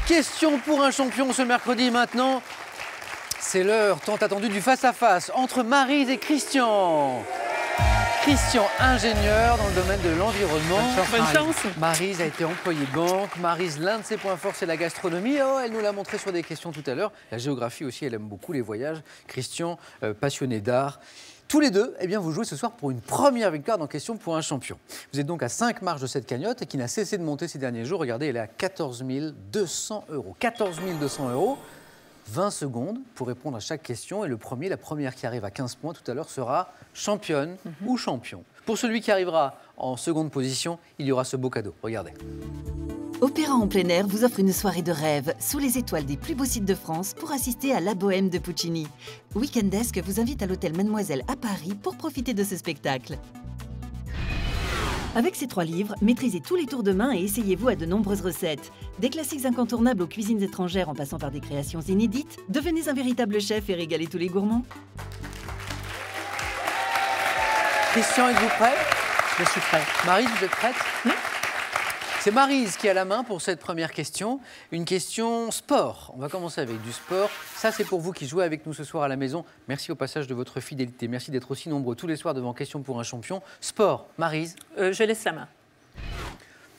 Question pour un champion ce mercredi maintenant. C'est l'heure tant attendue du face-à-face entre Maryse et Christian. Christian, ingénieur dans le domaine de l'environnement. Bonne chance. Maryse a été employée banque. Maryse, l'un de ses points forts, c'est la gastronomie. Oh, elle nous l'a montré sur des questions tout à l'heure. La géographie aussi, elle aime beaucoup les voyages. Christian, passionné d'art. Tous les deux, eh bien, vous jouez ce soir pour une première victoire dans Question pour un champion. Vous êtes donc à 5 marches de cette cagnotte et qui n'a cessé de monter ces derniers jours. Regardez, elle est à 14 200 €. 14 200 €. 20 secondes pour répondre à chaque question. Et la première qui arrive à 15 points tout à l'heure sera championne ou champion. Pour celui qui arrivera en seconde position, il y aura ce beau cadeau. Regardez. Opéra en plein air vous offre une soirée de rêve sous les étoiles des plus beaux sites de France pour assister à La Bohème de Puccini. Weekendesk vous invite à l'hôtel Mademoiselle à Paris pour profiter de ce spectacle. Avec ces 3 livres, maîtrisez tous les tours de main et essayez-vous à de nombreuses recettes. Des classiques incontournables aux cuisines étrangères en passant par des créations inédites, devenez un véritable chef et régalez tous les gourmands. Christian, êtes-vous prêt? Je suis prêt. Maryse, vous êtes prête? Oui. C'est Maryse qui a la main pour cette première question. Une question sport. On va commencer avec du sport. Ça, c'est pour vous qui jouez avec nous ce soir à la maison. Merci au passage de votre fidélité. Merci d'être aussi nombreux tous les soirs devant Question pour un champion. Sport, Maryse. Je laisse la main.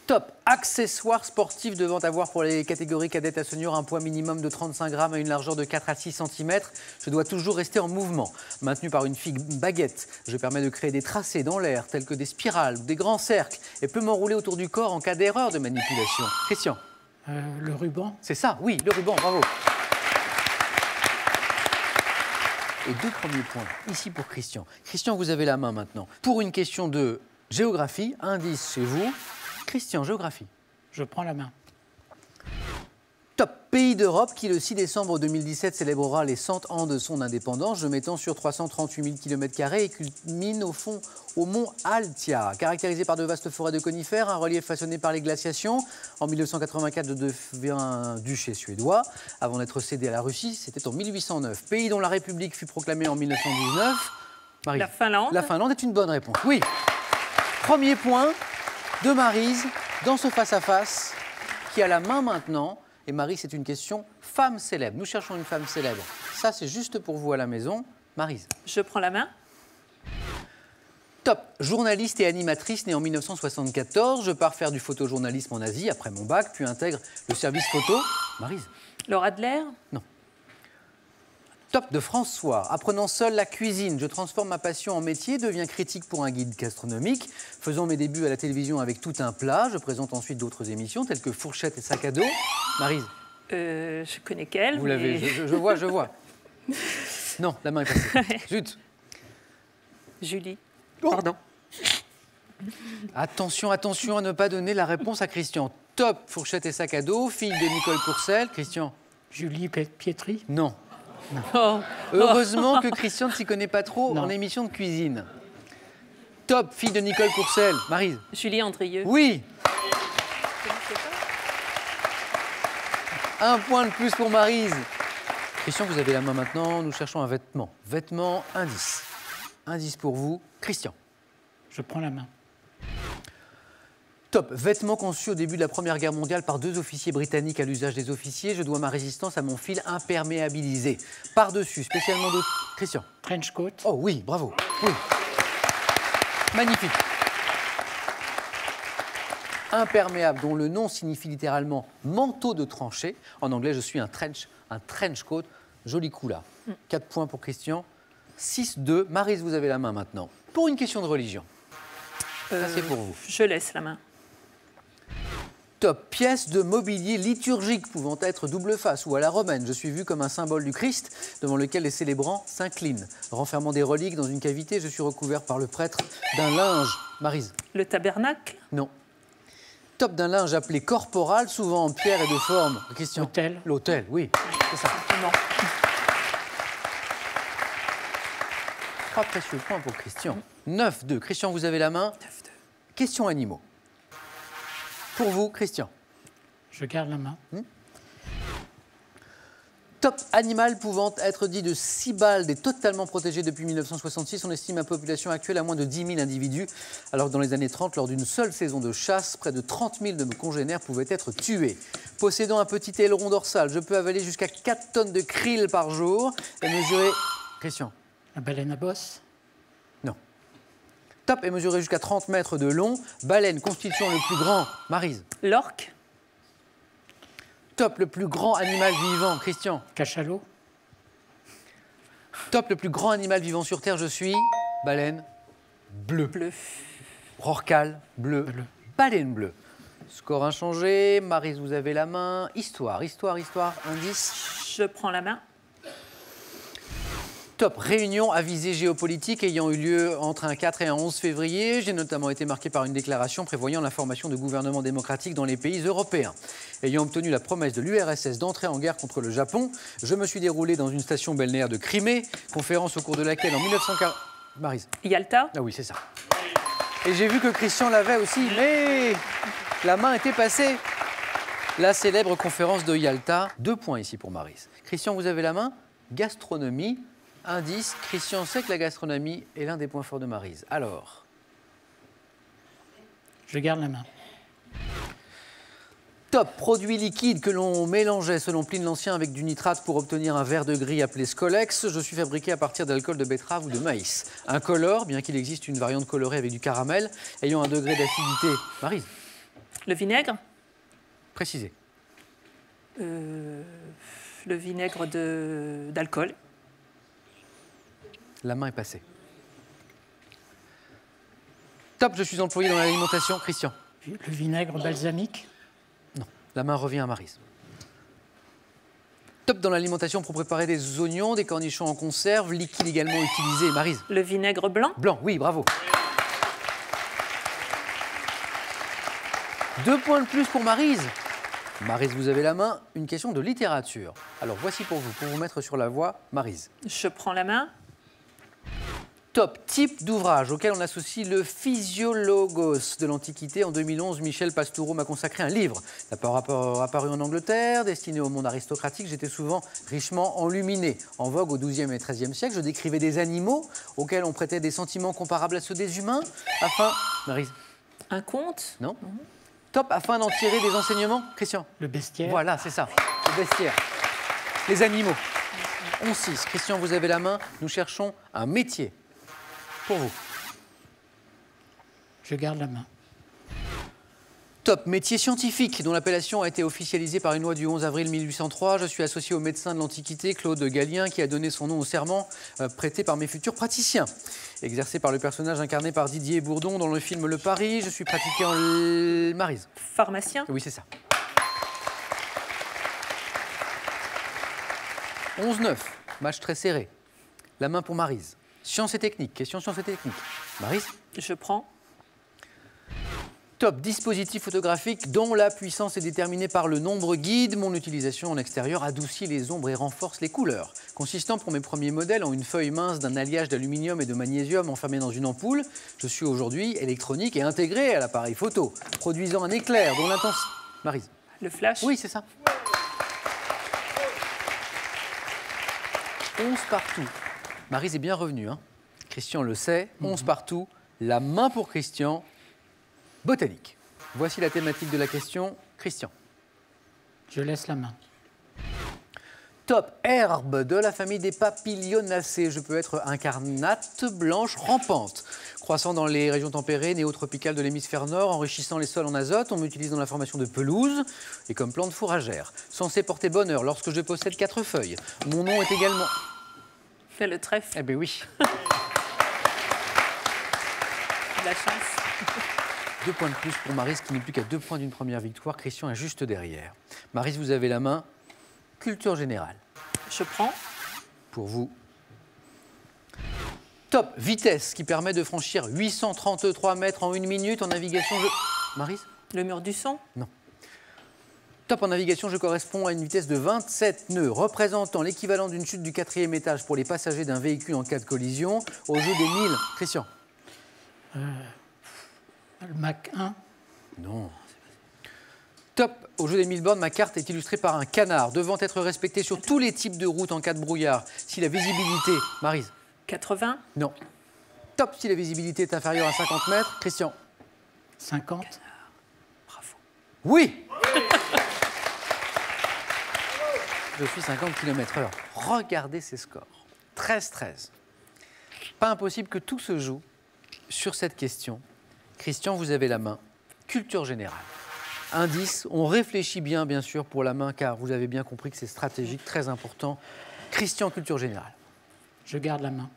Top. Accessoires sportifs devant avoir pour les catégories cadettes à senior un poids minimum de 35 grammes et une largeur de 4 à 6 cm. Je dois toujours rester en mouvement. Maintenu par une baguette, je permets de créer des tracés dans l'air tels que des spirales ou des grands cercles et peux m'enrouler autour du corps en cas d'erreur de manipulation. Christian. Le ruban. C'est ça, oui, le ruban, bravo. Et 2 premiers points, ici pour Christian. Christian, vous avez la main maintenant. Pour une question de géographie, indice chez vous. Christian, géographie. Je prends la main. Top. Pays d'Europe qui, le 6 décembre 2017, célébrera les 100 ans de son indépendance. Je m'étends sur 338 000 km² et culmine au mont Altia. Caractérisé par de vastes forêts de conifères, un relief façonné par les glaciations. En 1984, je deviens duché suédois. Avant d'être cédé à la Russie, c'était en 1809. Pays dont la République fut proclamée en 1919. Marie. La Finlande. La Finlande est une bonne réponse. Oui. Premier point de Maryse dans ce face-à-face qui a la main maintenant. Et Maryse, c'est une question femme célèbre. Nous cherchons une femme célèbre. Ça, c'est juste pour vous à la maison. Maryse. Je prends la main. Top. Journaliste et animatrice née en 1974. Je pars faire du photojournalisme en Asie après mon bac, puis intègre le service photo. Maryse. Laura Adler. Non. Top de François. Apprenant seul la cuisine, je transforme ma passion en métier, deviens critique pour un guide gastronomique. Faisant mes débuts à la télévision avec tout un plat, je présente ensuite d'autres émissions telles que Fourchette et Sac à dos. Maryse. Je connais qu'elle. Vous l'avez, je vois. Non, la main est passée. Zut. Julie. Oh. Pardon. Attention à ne pas donner la réponse à Christian. Top Fourchette et Sac à dos, fille de Nicole Courcelles. Christian. Julie Pietri. Non. Oh. Heureusement que Christian ne s'y connaît pas trop Non. en émission de cuisine. Top, fille de Nicole Courcelles. Maryse. Julie Andrieux. Oui. 1 point de plus pour Maryse. Christian, vous avez la main maintenant. Nous cherchons un vêtement. Vêtement, indice. Indice pour vous. Christian. Je prends la main. Top. Vêtement conçu au début de la Première Guerre mondiale par 2 officiers britanniques à l'usage des officiers. Je dois ma résistance à mon fil imperméabilisé. Par-dessus, spécialement de... Christian. Trench coat. Oh oui, bravo. Oui. Magnifique. Imperméable, dont le nom signifie littéralement manteau de tranchée. En anglais, je suis un trench coat. Joli coup là. 4 points pour Christian. 6-2. Maryse, vous avez la main maintenant. Pour une question de religion. Ça, c'est pour vous. Je laisse la main. Top. Pièce de mobilier liturgique pouvant être double face ou à la romaine. Je suis vu comme un symbole du Christ devant lequel les célébrants s'inclinent. Renfermant des reliques dans une cavité, je suis recouvert par le prêtre d'un linge. Maryse. Le tabernacle. Non. Top d'un linge appelé corporal, souvent en pierre et de forme. Question. L'autel. L'autel, oui. C'est ça. Non. 3 précieux points pour Christian. 9-2. Christian, vous avez la main. 9-2. Question animaux. Pour vous, Christian. Je garde la main. Top animal pouvant être dit de Sibbald est totalement protégé depuis 1966. On estime la population actuelle à moins de 10 000 individus, alors que dans les années 30, lors d'une seule saison de chasse, près de 30 000 de nos congénères pouvaient être tués. Possédant un petit aileron dorsal, je peux avaler jusqu'à 4 tonnes de krill par jour et mesurer... Christian? La baleine à bosse. Non. Top est mesuré jusqu'à 30 mètres de long. Baleine constituant le plus grand... Maryse? L'orque. Top, le plus grand animal vivant. Christian? Cachalot. Top, le plus grand animal vivant sur Terre, je suis... Baleine? Bleu. Bleu. Rorqual? Bleu. Bleu. Baleine bleue. Score inchangé. Maryse, vous avez la main. Histoire, indice. Je prends la main. Top, réunion à visée géopolitique ayant eu lieu entre un 4 et un 11 février. J'ai notamment été marqué par une déclaration prévoyant la formation de gouvernements démocratiques dans les pays européens. Ayant obtenu la promesse de l'URSS d'entrer en guerre contre le Japon, je me suis déroulé dans une station balnéaire de Crimée, conférence au cours de laquelle en 1940... Maryse? Yalta. Ah oui, c'est ça. Et j'ai vu que Christian l'avait aussi, mais la main était passée. La célèbre conférence de Yalta. 2 points ici pour Maryse. Christian, vous avez la main. Gastronomie. Indice, Christian sait que la gastronomie est l'un des points forts de Maryse. Alors? Je garde la main. Top, produit liquide que l'on mélangeait selon Pline l'Ancien avec du nitrate pour obtenir un verre de gris appelé Scolex. Je suis fabriqué à partir d'alcool de betterave ou de maïs. Incolore, bien qu'il existe une variante colorée avec du caramel, ayant un degré d'acidité. Maryse? Le vinaigre. Précisez. Le vinaigre d'alcool. La main est passée. Top, je suis employé dans l'alimentation. Christian? Le vinaigre balsamique. Non, la main revient à Maryse. Top dans l'alimentation pour préparer des oignons, des cornichons en conserve, liquide également utilisé. Maryse? Le vinaigre blanc. Blanc, oui, bravo. 2 points de plus pour Maryse. Maryse, vous avez la main. Une question de littérature. Alors voici pour vous mettre sur la voie, Maryse. Je prends la main. Top, type d'ouvrage auquel on associe le Physiologos de l'Antiquité. En 2011, Michel Pastoureau m'a consacré un livre. Apparu en Angleterre, destiné au monde aristocratique, j'étais souvent richement enluminé. En vogue au XIIe et XIIIe siècle, je décrivais des animaux auxquels on prêtait des sentiments comparables à ceux des humains, afin... Maryse? Un conte. Non. Top, afin d'en tirer des enseignements. Christian? Le bestiaire. Voilà, c'est ça, le bestiaire. Les animaux. 11-6. Christian, vous avez la main. Nous cherchons un métier. Pour vous. Je garde la main. Top, métier scientifique, dont l'appellation a été officialisée par une loi du 11 avril 1803. Je suis associé au médecin de l'Antiquité, Claude Gallien, qui a donné son nom au serment prêté par mes futurs praticiens. Exercé par le personnage incarné par Didier Bourdon dans le film Le Paris, je suis pratiqué en... Maryse? Pharmacien. Oui, c'est ça. 11-9, match très serré. La main pour Maryse. Sciences et techniques, question sciences et techniques. Maryse? Je prends. Top, dispositif photographique dont la puissance est déterminée par le nombre guide. Mon utilisation en extérieur adoucit les ombres et renforce les couleurs. Consistant pour mes premiers modèles en une feuille mince d'un alliage d'aluminium et de magnésium enfermé dans une ampoule, je suis aujourd'hui électronique et intégré à l'appareil photo, produisant un éclair dont l'intensité... Maryse? Le flash. Oui, c'est ça. 11 partout. Maryse est bien revenue, hein. Christian le sait. 11 partout. La main pour Christian. Botanique. Voici la thématique de la question. Christian. Je laisse la main. Top, herbe de la famille des Papilionacées. Je peux être incarnate, blanche, rampante. Croissant dans les régions tempérées, néotropicales de l'hémisphère nord, enrichissant les sols en azote. On m'utilise dans la formation de pelouse et comme plante fourragère. Censé porter bonheur lorsque je possède 4 feuilles. Mon nom est également... Fait le trèfle. Eh bien oui. La chance. 2 points de plus pour Maryse, qui n'est plus qu'à 2 points d'une première victoire. Christian est juste derrière. Maryse, vous avez la main. Culture générale. Je prends. Pour vous. Top, vitesse, qui permet de franchir 833 mètres en 1 minute. En navigation, Maryse? Le mur du son. Non. Top, en navigation, je corresponds à une vitesse de 27 nœuds, représentant l'équivalent d'une chute du 4e étage pour les passagers d'un véhicule en cas de collision. Au jeu des 1000. Christian? Le Mach 1. Non. Top. Au jeu des 1000 bornes, ma carte est illustrée par un canard devant être respecté sur tous les types de routes en cas de brouillard. Si la visibilité... Maryse. 80. Non. Top. Si la visibilité est inférieure à 50 mètres. Christian. 50. Bravo. Oui. Je suis 50 km/h. Regardez ces scores. 13-13. Pas impossible que tout se joue sur cette question. Christian, vous avez la main. Culture générale. Indice, on réfléchit bien sûr, pour la main, car vous avez bien compris que c'est stratégique, très important. Christian, culture générale. Je garde la main.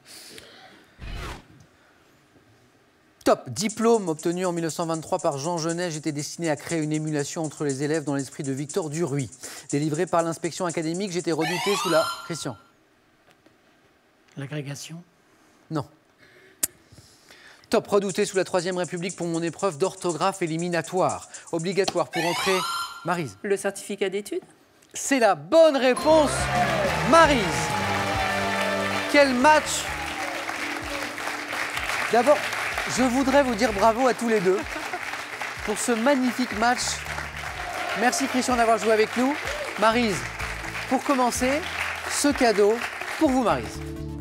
Top. Diplôme obtenu en 1923 par Jean Genet, j'étais destiné à créer une émulation entre les élèves dans l'esprit de Victor Duruy. Délivré par l'inspection académique, j'étais redouté sous la... Christian. L'agrégation. Non. Top. Redouté sous la Troisième République pour mon épreuve d'orthographe éliminatoire. Obligatoire pour entrer... Maryse. Le certificat d'études. C'est la bonne réponse, Maryse. Quel match! D'abord, je voudrais vous dire bravo à tous les deux pour ce magnifique match. Merci Christian d'avoir joué avec nous. Maryse, pour commencer, ce cadeau pour vous Maryse.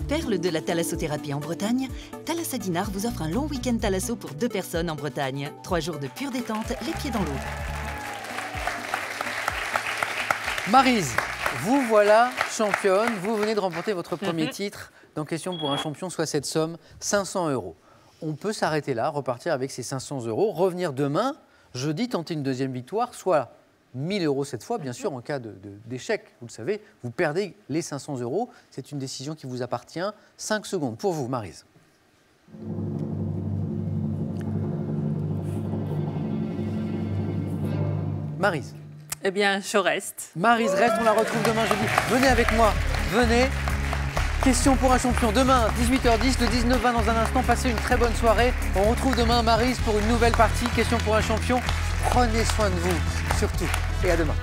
Perle de la thalassothérapie en Bretagne, Thalassadinard vous offre un long week-end thalasso pour 2 personnes en Bretagne. 3 jours de pure détente, les pieds dans l'eau. Maryse, vous voilà championne. Vous venez de remporter votre premier titre dans Question pour un champion, soit cette somme, 500 €. On peut s'arrêter là, repartir avec ces 500 €, revenir demain, jeudi, tenter une deuxième victoire, soit 1000 € cette fois, bien sûr, en cas d'échec. Vous le savez, vous perdez les 500 €. C'est une décision qui vous appartient. 5 secondes pour vous, Maryse. Maryse. Eh bien, je reste. Maryse reste, on la retrouve demain jeudi. Venez avec moi, venez. Question pour un champion. Demain, 18h10, le 19-20 dans un instant. Passez une très bonne soirée. On retrouve demain Maryse pour une nouvelle partie. Question pour un champion. Prenez soin de vous, surtout. Et à demain.